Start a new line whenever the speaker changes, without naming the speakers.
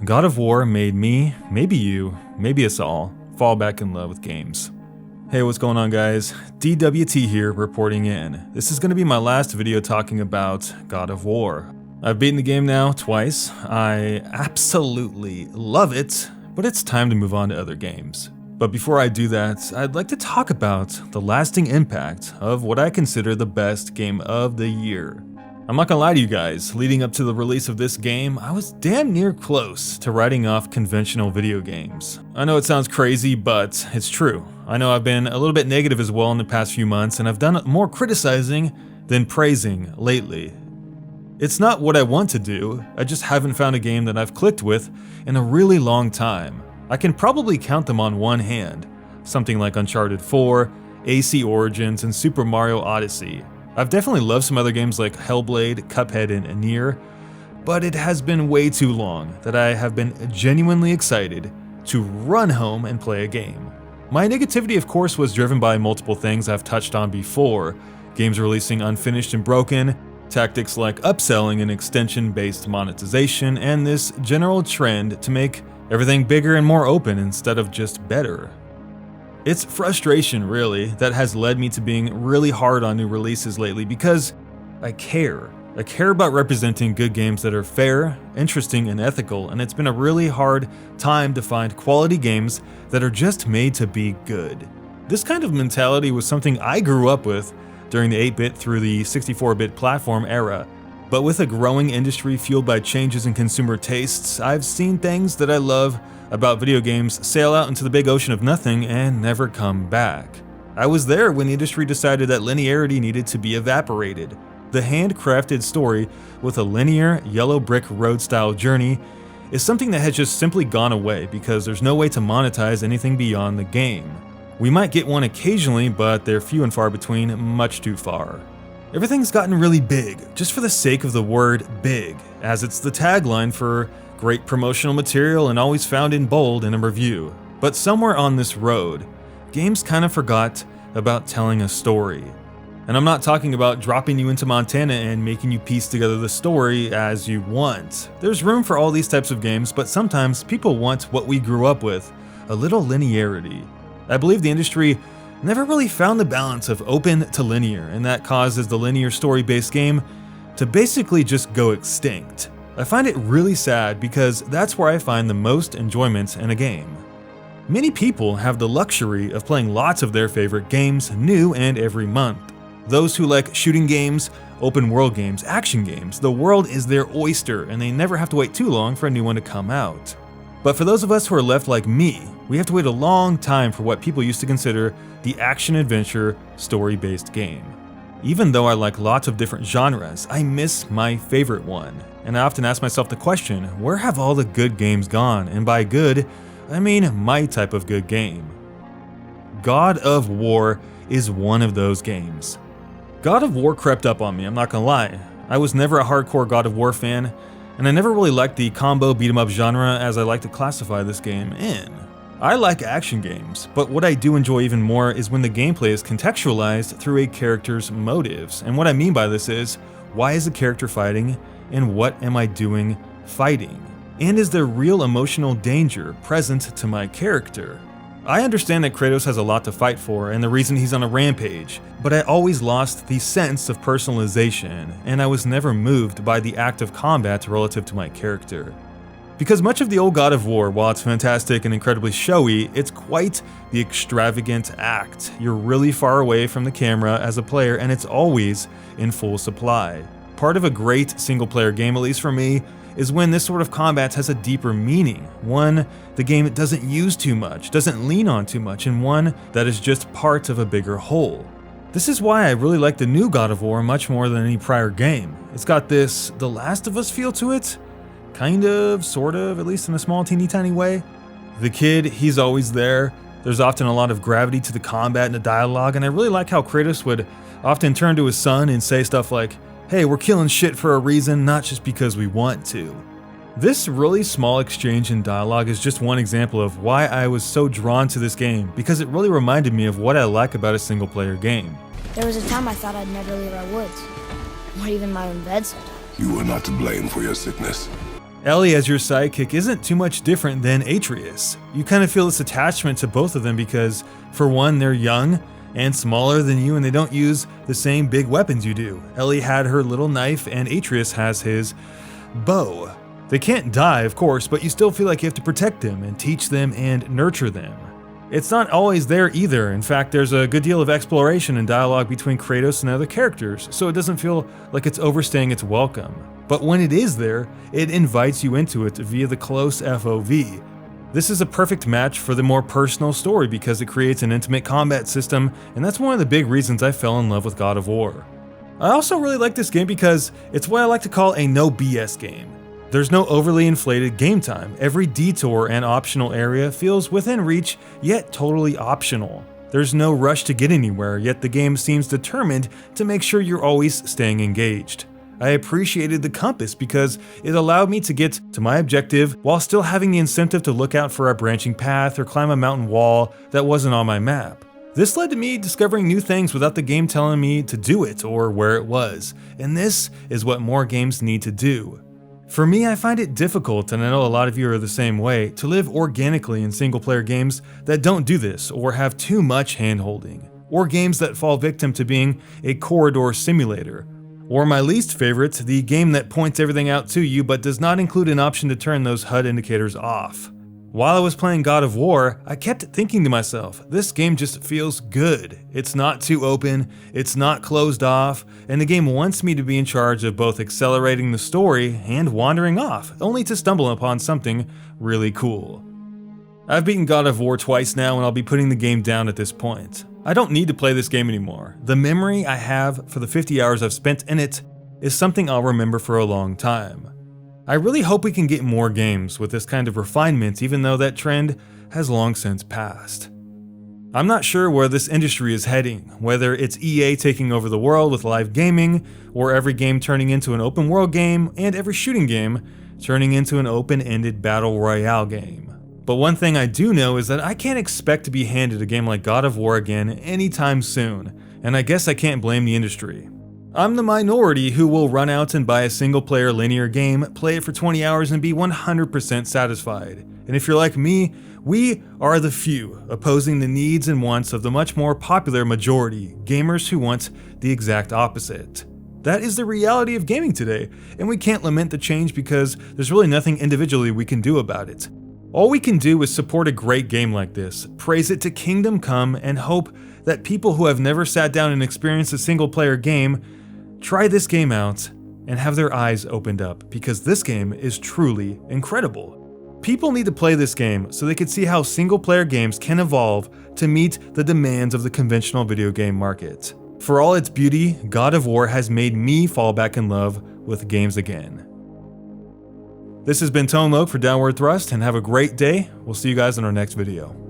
God of War made me, maybe you, maybe us all, fall back in love with games. Hey, what's going on guys? DWT here reporting in. This is going to be my last video talking about God of War. I've beaten the game now twice. I absolutely love it, but it's time to move on to other games. But before I do that, I'd like to talk about the lasting impact of what I consider the best game of the year. I'm not gonna lie to you guys, leading up to the release of this game, I was damn near close to writing off conventional video games. I know it sounds crazy, but it's true. I know I've been a little bit negative as well in the past few months, and I've done more criticizing than praising lately. It's not what I want to do, I just haven't found a game that I've clicked with in a really long time. I can probably count them on one hand. Something like Uncharted 4, AC Origins, and Super Mario Odyssey. I've definitely loved some other games like Hellblade, Cuphead, and Nier, but it has been way too long that I have been genuinely excited to run home and play a game. My negativity, of course, was driven by multiple things I've touched on before, games releasing unfinished and broken, tactics like upselling and extension-based monetization, and this general trend to make everything bigger and more open instead of just better. It's frustration, really, that has led me to being really hard on new releases lately because I care. I care about representing good games that are fair, interesting, and ethical, and it's been a really hard time to find quality games that are just made to be good. This kind of mentality was something I grew up with during the 8-bit through the 64-bit platform era. But with a growing industry fueled by changes in consumer tastes, I've seen things that I love about video games sail out into the big ocean of nothing and never come back. I was there when the industry decided that linearity needed to be evaporated. The handcrafted story with a linear, yellow brick road style journey is something that has just simply gone away because there's no way to monetize anything beyond the game. We might get one occasionally, but they're few and far between, much too far. Everything's gotten really big, just for the sake of the word big, as it's the tagline for great promotional material and always found in bold in a review. But somewhere on this road, games kind of forgot about telling a story. And I'm not talking about dropping you into Montana and making you piece together the story as you want. There's room for all these types of games, but sometimes people want what we grew up with, a little linearity. I believe the industry never really found the balance of open to linear, and that causes the linear story-based game to basically just go extinct. I find it really sad because that's where I find the most enjoyment in a game. Many people have the luxury of playing lots of their favorite games new and every month. Those who like shooting games, open world games, action games, the world is their oyster and they never have to wait too long for a new one to come out. But for those of us who are left like me, we have to wait a long time for what people used to consider the action-adventure, story-based game. Even though I like lots of different genres, I miss my favorite one. And I often ask myself the question, where have all the good games gone? And by good, I mean my type of good game. God of War is one of those games. God of War crept up on me, I'm not gonna lie. I was never a hardcore God of War fan, and I never really liked the combo beat-em-up genre as I like to classify this game in. I like action games, but what I do enjoy even more is when the gameplay is contextualized through a character's motives. And what I mean by this is, why is the character fighting, and what am I doing fighting? And is there real emotional danger present to my character? I understand that Kratos has a lot to fight for and the reason he's on a rampage, but I always lost the sense of personalization, and I was never moved by the act of combat relative to my character. Because much of the old God of War, while it's fantastic and incredibly showy, it's quite the extravagant act. You're really far away from the camera as a player and it's always in full supply. Part of a great single-player game, at least for me, is when this sort of combat has a deeper meaning, one the game doesn't use too much, doesn't lean on too much, and one that is just part of a bigger whole. This is why I really like the new God of War much more than any prior game. It's got this The Last of Us feel to it, kind of, sort of, at least in a small teeny tiny way. The kid, he's always there. There's often a lot of gravity to the combat and the dialogue, and I really like how Kratos would often turn to his son and say stuff like, "Hey, we're killing shit for a reason, not just because we want to." This really small exchange in dialogue is just one example of why I was so drawn to this game, because it really reminded me of what I like about a single-player game.
There was a time I thought I'd never leave our woods, or even my own bed sometimes.
You were not to blame for your sickness.
Ellie as your sidekick isn't too much different than Atreus. You kind of feel this attachment to both of them because, for one, they're young and smaller than you and they don't use the same big weapons you do. Ellie had her little knife and Atreus has his bow. They can't die, of course, but you still feel like you have to protect them and teach them and nurture them. It's not always there either. In fact, there's a good deal of exploration and dialogue between Kratos and other characters, so it doesn't feel like it's overstaying its welcome. But when it is there, it invites you into it via the close FOV. This is a perfect match for the more personal story because it creates an intimate combat system, and that's one of the big reasons I fell in love with God of War. I also really like this game because it's what I like to call a no BS game. There's no overly inflated game time. Every detour and optional area feels within reach, yet totally optional. There's no rush to get anywhere, yet the game seems determined to make sure you're always staying engaged. I appreciated the compass because it allowed me to get to my objective while still having the incentive to look out for a branching path or climb a mountain wall that wasn't on my map. This led to me discovering new things without the game telling me to do it or where it was, and this is what more games need to do. For me, I find it difficult, and I know a lot of you are the same way, to live organically in single-player games that don't do this or have too much hand-holding, or games that fall victim to being a corridor simulator, or my least favorite, the game that points everything out to you but does not include an option to turn those HUD indicators off. While I was playing God of War, I kept thinking to myself, this game just feels good. It's not too open, it's not closed off, and the game wants me to be in charge of both accelerating the story and wandering off, only to stumble upon something really cool. I've beaten God of War twice now and I'll be putting the game down at this point. I don't need to play this game anymore. The memory I have for the 50 hours I've spent in it is something I'll remember for a long time. I really hope we can get more games with this kind of refinement, even though that trend has long since passed. I'm not sure where this industry is heading, whether it's EA taking over the world with live gaming, or every game turning into an open world game, and every shooting game turning into an open-ended battle royale game. But one thing I do know is that I can't expect to be handed a game like God of War again anytime soon, and I guess I can't blame the industry. I'm the minority who will run out and buy a single-player linear game, play it for 20 hours and be 100% satisfied. And if you're like me, we are the few, opposing the needs and wants of the much more popular majority, gamers who want the exact opposite. That is the reality of gaming today, and we can't lament the change because there's really nothing individually we can do about it. All we can do is support a great game like this, praise it to kingdom come, and hope that people who have never sat down and experienced a single-player game try this game out and have their eyes opened up, because this game is truly incredible. People need to play this game so they can see how single-player games can evolve to meet the demands of the conventional video game market. For all its beauty, God of War has made me fall back in love with games again. This has been Tone Loc for Downward Thrust, and have a great day. We'll see you guys in our next video.